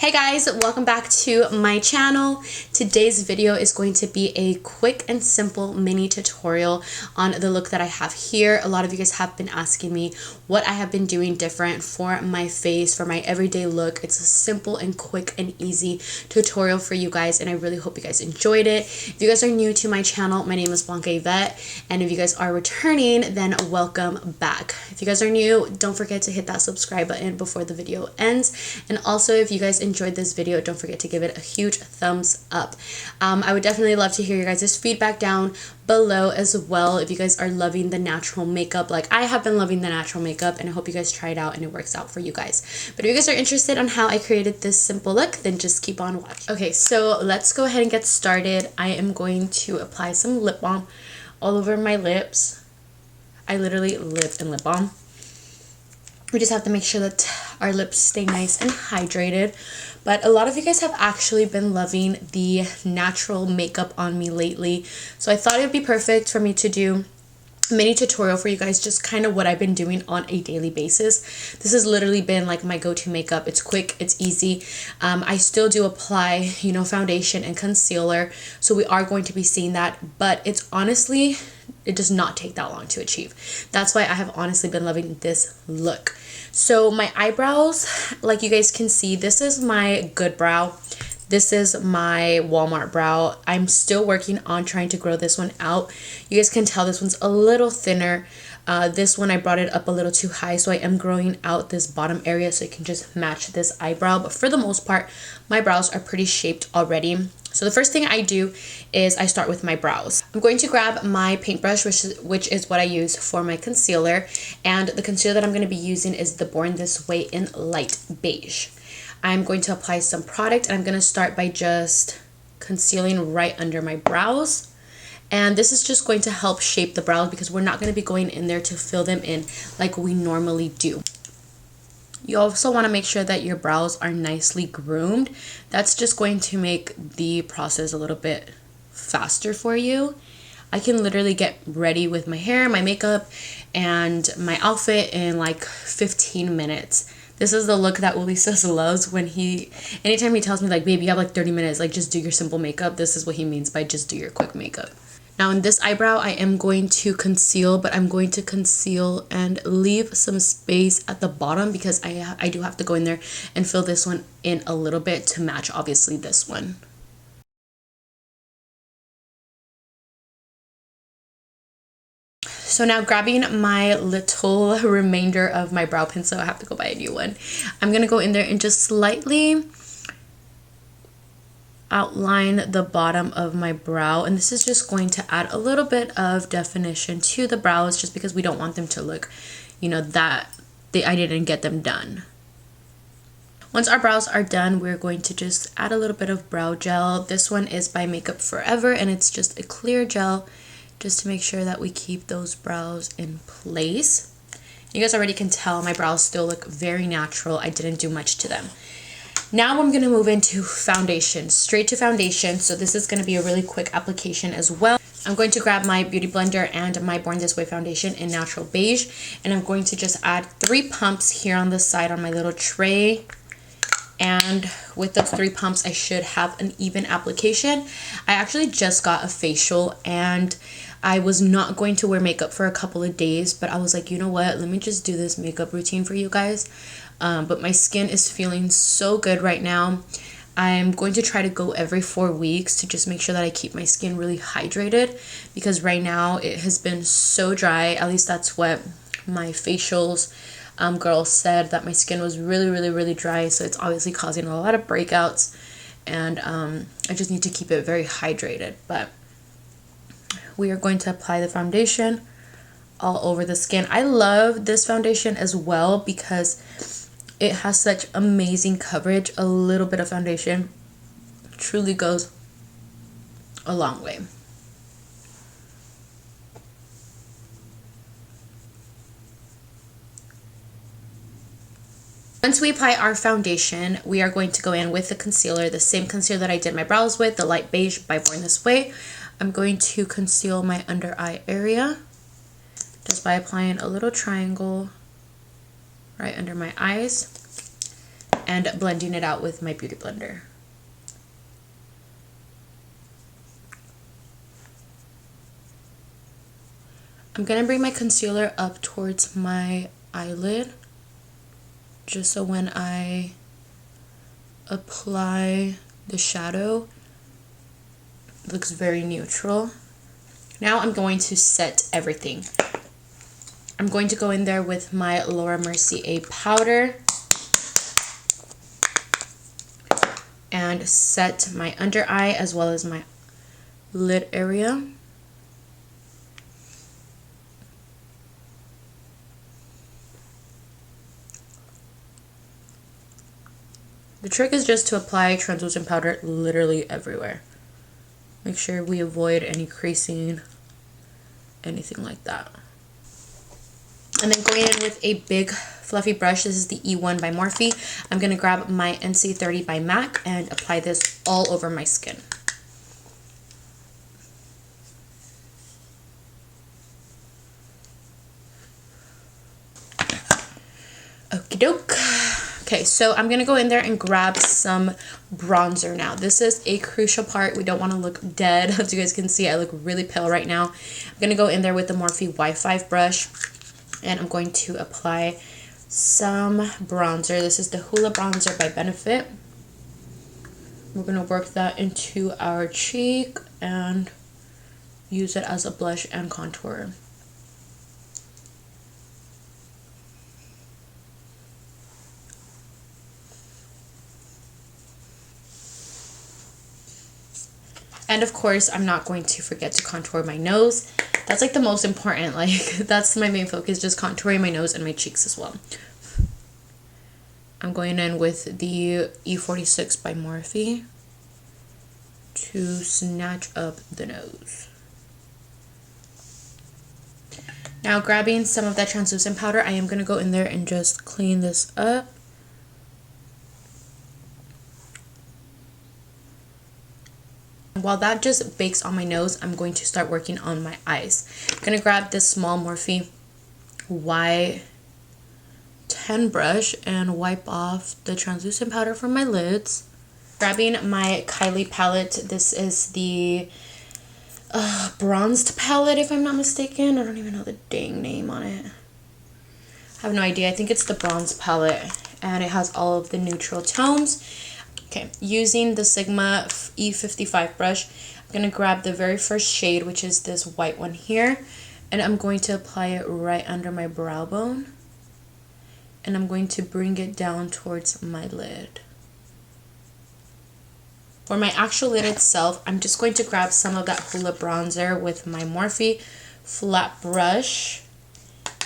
Hey guys, welcome back to my channel. Today's video is going to be a quick and simple mini tutorial on the look that I have here. A lot of you guys have been asking me what I have been doing different for my face, for my everyday look. It's a simple and quick and easy tutorial for you guys, and I really hope you guys enjoyed it. If you guys are new to my channel, my name is Yvette, and if you guys are returning, then welcome back. If you guys are new, don't forget to hit that subscribe button before the video ends, and also if you guys enjoyed this video, don't forget to give it a huge thumbs up. I would definitely love to hear your guys' feedback down below as well. If you guys are loving the natural makeup like I have been loving the natural makeup, and I hope you guys try it out and it works out for you guys. But if you guys are interested on how I created this simple look, then just keep on watching. Okay, so let's go ahead and get started. I am going to apply some lip balm all over my lips. I literally live in lip balm. We just have to make sure that our lips stay nice and hydrated. But a lot of you guys have actually been loving the natural makeup on me lately, so I thought it would be perfect for me to do a mini tutorial for you guys, just kind of what I've been doing on a daily basis. This has literally been like my go-to makeup. It's quick, it's easy. I still do apply, foundation and concealer, so we are going to be seeing that, but it's honestly, it does not take that long to achieve. That's why I have honestly been loving this look. So my eyebrows, like you guys can see, this is my good brow. This is my Walmart brow. I'm still working on trying to grow this one out. You guys can tell this one's a little thinner. This one I brought it up a little too high, so I am growing out this bottom area so it can just match this eyebrow. But for the most part, my brows are pretty shaped already. So the first thing I do is I start with my brows. I'm going to grab my paintbrush, which is what I use for my concealer. And the concealer that I'm going to be using is the Born This Way in Light Beige. I'm going to apply some product, and I'm going to start by just concealing right under my brows. And this is just going to help shape the brows because we're not going to be going in there to fill them in like we normally do. You also want to make sure that your brows are nicely groomed. That's just going to make the process a little bit faster for you. I can literally get ready with my hair, my makeup, and my outfit in like 15 minutes. This is the look that Ulises loves when anytime he tells me like, baby, you have like 30 minutes, like just do your simple makeup. This is what he means by just do your quick makeup. Now in this eyebrow, I am going to conceal, but I'm going to conceal and leave some space at the bottom because I do have to go in there and fill this one in a little bit to match obviously this one. So now grabbing my little remainder of my brow pencil, I have to go buy a new one. I'm going to go in there and just slightly outline the bottom of my brow, and this is just going to add a little bit of definition to the brows just because we don't want them to look, I didn't get them done. Once our brows are done, we're going to just add a little bit of brow gel. This one is by Makeup Forever, and it's just a clear gel just to make sure that we keep those brows in place. You guys already can tell my brows still look very natural. I didn't do much to them. Now I'm going to move into foundation, straight to foundation. So this is going to be a really quick application as well. I'm going to grab my beauty blender and my Born This Way foundation in natural beige, and I'm going to just add 3 pumps here on the side on my little tray. And with those 3 pumps, I should have an even application. I actually just got a facial, and I was not going to wear makeup for a couple of days, but I was like, you know what, let me just do this makeup routine for you guys. But my skin is feeling so good right now. I'm going to try to go every 4 weeks to just make sure that I keep my skin really hydrated, because right now it has been so dry. At least that's what my facials girl said, that my skin was really dry, so it's obviously causing a lot of breakouts, and I just need to keep it very hydrated. But we are going to apply the foundation all over the skin. I love this foundation as well because it has such amazing coverage. A little bit of foundation truly goes a long way. Once we apply our foundation, we are going to go in with the concealer, the same concealer that I did my brows with, the light beige by Born This Way. I'm going to conceal my under eye area just by applying a little triangle right under my eyes. and blending it out with my beauty blender. I'm gonna bring my concealer up towards my eyelid, just so when I apply the shadow, it looks very neutral. Now I'm going to set everything. I'm going to go in there with my Laura Mercier powder and set my under eye as well as my lid area. The trick is just to apply translucent powder literally everywhere. Make sure we avoid any creasing, anything like that. And then going in with a big fluffy brush, this is the E1 by Morphe. I'm going to grab my NC30 by MAC and apply this all over my skin. Okie doke. Okay, so I'm going to go in there and grab some bronzer now. This is a crucial part. We don't want to look dead. As you guys can see, I look really pale right now. I'm going to go in there with the Morphe Y5 brush, and I'm going to apply some bronzer. This is the Hoola Bronzer by Benefit. We're going to work that into our cheek and use it as a blush and contour. And of course, I'm not going to forget to contour my nose. That's like the most important, like that's my main focus, just contouring my nose and my cheeks as well. I'm going in with the E46 by Morphe to snatch up the nose. Now grabbing some of that translucent powder, I am going to go in there and just clean this up. While that just bakes on my nose, I'm going to start working on my eyes. I'm going to grab this small Morphe Y10 brush and wipe off the translucent powder from my lids. Grabbing my Kylie palette. This is the bronzed palette, if I'm not mistaken. I don't even know the dang name on it. I have no idea. I think it's the bronze palette, and it has all of the neutral tones. Okay, using the Sigma E55 brush, I'm going to grab the very first shade, which is this white one here, and I'm going to apply it right under my brow bone, and I'm going to bring it down towards my lid. For my actual lid itself, I'm just going to grab some of that Hoola bronzer with my Morphe flat brush,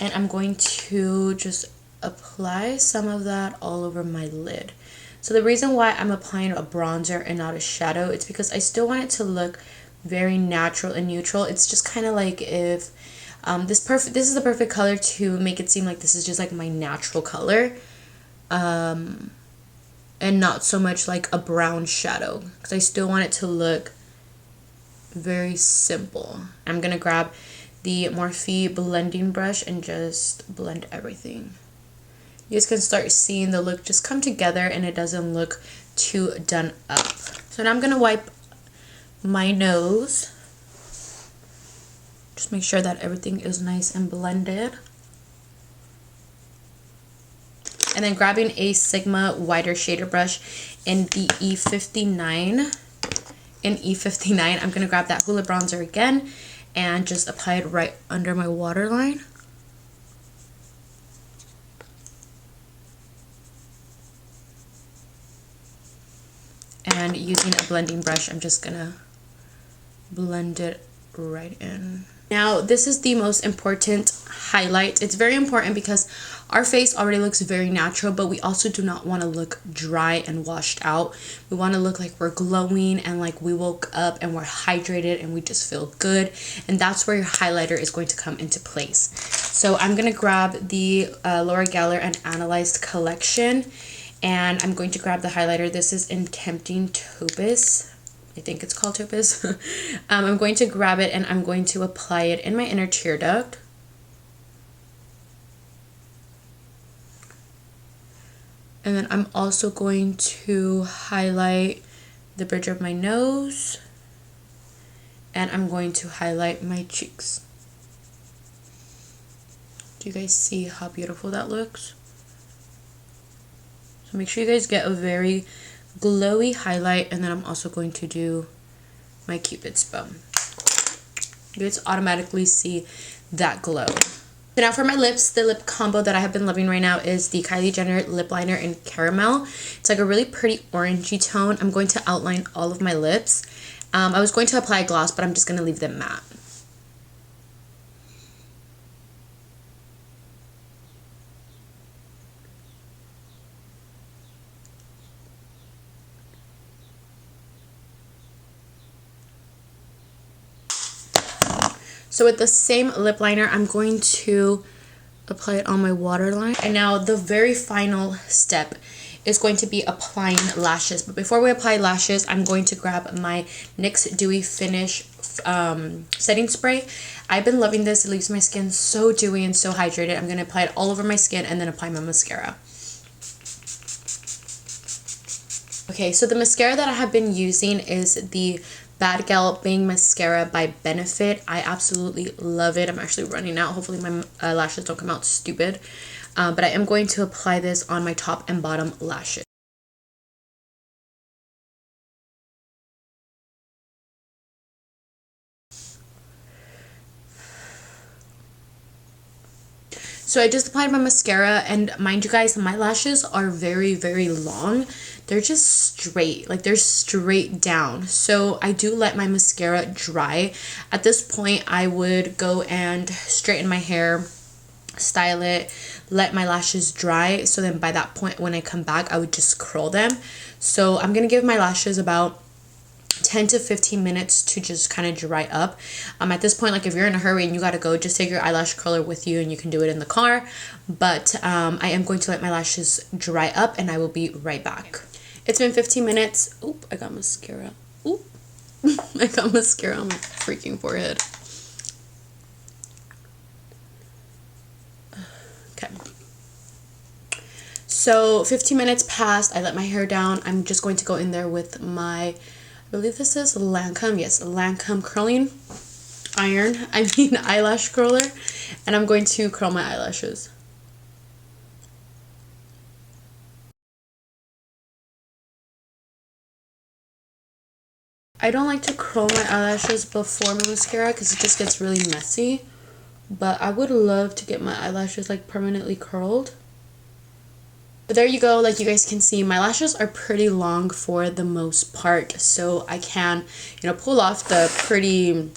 and I'm going to just apply some of that all over my lid. So the reason why I'm applying a bronzer and not a shadow, it's because I still want it to look very natural and neutral. It's just kind of like if this is the perfect color to make it seem like this is just like my natural color, and not so much like a brown shadow, because I still want it to look very simple. I'm gonna grab the Morphe blending brush and just blend everything. You guys can start seeing the look just come together and it doesn't look too done up. So now I'm going to wipe my nose. Just make sure that everything is nice and blended. And then grabbing a Sigma wider shader brush in the E59. In E59, I'm going to grab that Hoola bronzer again and just apply it right under my waterline. And using a blending brush, I'm just gonna blend it right in. Now, this is the most important highlight. It's very important because our face already looks very natural, but we also do not want to look dry and washed out. We want to look like we're glowing and like we woke up and we're hydrated and we just feel good. And that's where your highlighter is going to come into place. So I'm going to grab the Laura Geller and Analyzed collection. And I'm going to grab the highlighter. This is in Tempting Topaz. I think it's called Topaz. I'm going to grab it and I'm going to apply it in my inner tear duct. And then I'm also going to highlight the bridge of my nose. And I'm going to highlight my cheeks. Do you guys see how beautiful that looks? So make sure you guys get a very glowy highlight. And then I'm also going to do my Cupid's bow. You guys automatically see that glow. So now for my lips, the lip combo that I have been loving right now is the Kylie Jenner lip liner in caramel. It's like a really pretty orangey tone. I'm going to outline all of my lips. I was going to apply a gloss, but I'm just going to leave them matte. So with the same lip liner, I'm going to apply it on my waterline. And now the very final step is going to be applying lashes. But before we apply lashes, I'm going to grab my NYX Dewy Finish setting spray. I've been loving this. It leaves my skin so dewy and so hydrated. I'm going to apply it all over my skin and then apply my mascara. Okay, so the mascara that I have been using is the Bad Gal Bang Mascara by Benefit. I absolutely love it. I'm actually running out. Hopefully my lashes don't come out stupid. But I am going to apply this on my top and bottom lashes. So I just applied my mascara, and mind you guys, my lashes are very, very long. They're just straight, like they're straight down. So I do let my mascara dry. At this point, I would go and straighten my hair, style it, let my lashes dry. So then by that point, when I come back, I would just curl them. So I'm going to give my lashes about 10 to 15 minutes to just kind of dry up. At this point, like if you're in a hurry and you gotta go, just take your eyelash curler with you and you can do it in the car. But I am going to let my lashes dry up and I will be right back. It's been 15 minutes. Oop, I got mascara. Oop. I got mascara on my freaking forehead. Okay. So 15 minutes passed. I let my hair down. I'm just going to go in there with my, I believe this is Lancome. Yes, Lancome curling iron. Eyelash curler. And I'm going to curl my eyelashes. I don't like to curl my eyelashes before my mascara because it just gets really messy. But I would love to get my eyelashes like permanently curled. But there you go, like you guys can see, my lashes are pretty long for the most part, so I can, you know, pull off the pretty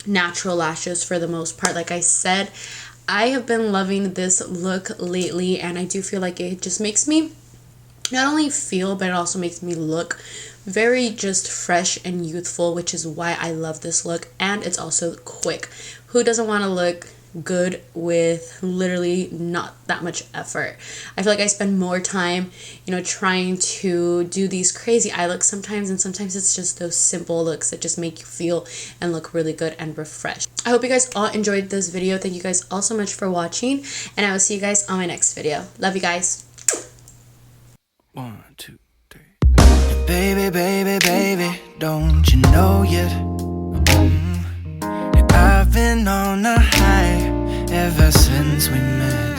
natural lashes for the most part. Like I said, I have been loving this look lately, and I do feel like it just makes me not only feel, but it also makes me look very just fresh and youthful, which is why I love this look. And it's also quick. Who doesn't want to look good with literally not that much effort? I feel like I spend more time, you know, trying to do these crazy eye looks sometimes, and sometimes it's just those simple looks that just make you feel and look really good and refreshed. I hope you guys all enjoyed this video. Thank you guys all so much for watching, and I will see you guys on my next video. Love you guys. 1, 2, 3. Baby, baby, baby, don't you know yet? I've been on a high ever since we met.